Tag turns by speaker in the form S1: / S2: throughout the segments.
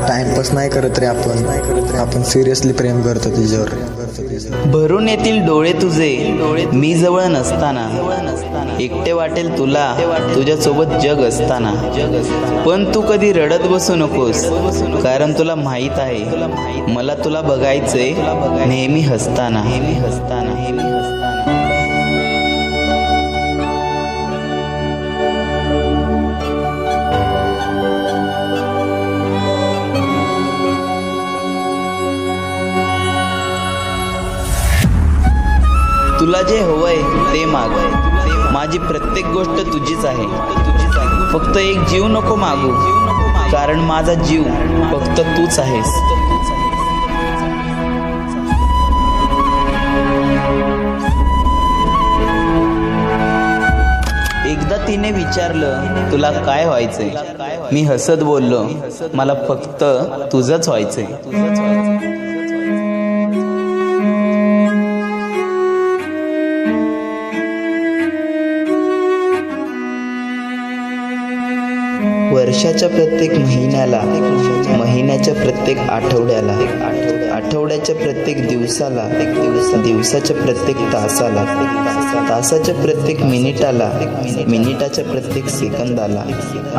S1: Timepass नाही करत रे आपण सिरियसली प्रेम करतो तुझ्यावर.
S2: भरून येतील डोळे तुझे मी जवळ नसताना, एकटे वाटेल तुला तुझ्या सोबत जग असताना. पण तू कधी रडत बसू नकोस, कारण तुला माहित आहे मला तुला बघायचंय नेहमी हसताना. तुला जे हवंय ते माग, माझी प्रत्येक गोष्ट तुझीच आहे. फक्त एक जीव नको मागू, कारण माझा जीव फक्त तूच आहेस. एकदा तिने विचारलं तुला काय व्हायचंय, मी हसत बोललो मला फक्त तुझंच व्हायचंय. वर्षाच्या प्रत्येक महिन्याला, महिन्याच्या प्रत्येक आठवड्याला, आठवड्याच्या प्रत्येक दिवसाला, दिवसाच्या प्रत्येक तासाला, तासाच्या प्रत्येक मिनिटाला, मिनिटाच्या प्रत्येक सेकंदाला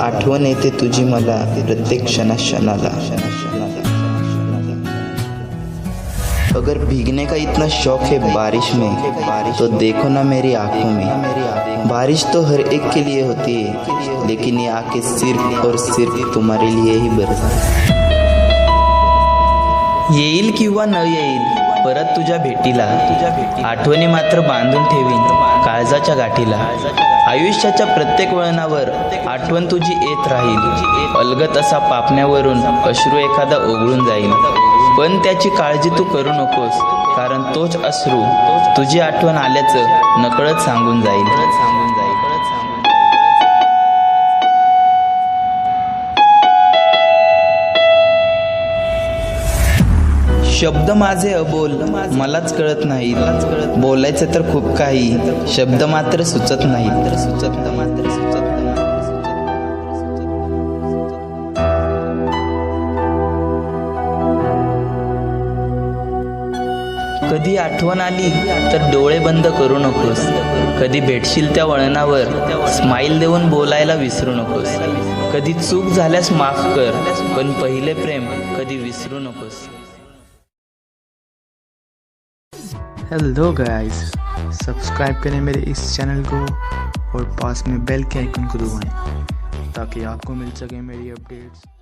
S2: आठवण येते तुझी मला प्रत्येक क्षणाला. अगर भीगने का इतना शौक है बारिश में, तो देखो ना मेरी आंखों में. बारिश तो हर एक के लिए होती है, लेकिन ये आंखें सिर्फ और सिर्फ तुम्हारे लिए ही बरसती. येईल किंवा न येईल परत तुझ्या भेटीला, आठवणी मात्र बांधून ठेवीन काळजाच्या गाठीला. आयुष्याच्या प्रत्येक वळणावर आठवण तुझी येत राहील. अलगत असा पापण्यावरून अश्रू एखादा ओघळून जाईल, पण त्याची काळजी तू करू नकोस, कारण तोच अश्रू तुझी आठवण आल्याचं नकळत सांगून जाईल. शब्द माझे अबोल मलाच कळत नाही, बोलायचं तर खूप काही, शब्द मात्र सुचत नाही. कधी आठवण आली तर डोळे बंद करू नकोस, कधी भेटशील त्या वळणावर स्माईल देऊन बोलायला विसरू नकोस. कधी चूक झाल्यास माफ कर, पण पहिले प्रेम कधी विसरू नकोस.
S3: हेलो गाइस, सब्सक्राइब करें मेरे इस चैनल को और पास में बेल के आइकन को दबाएं ताकि आपको मिल सके मेरी अपडेट्स.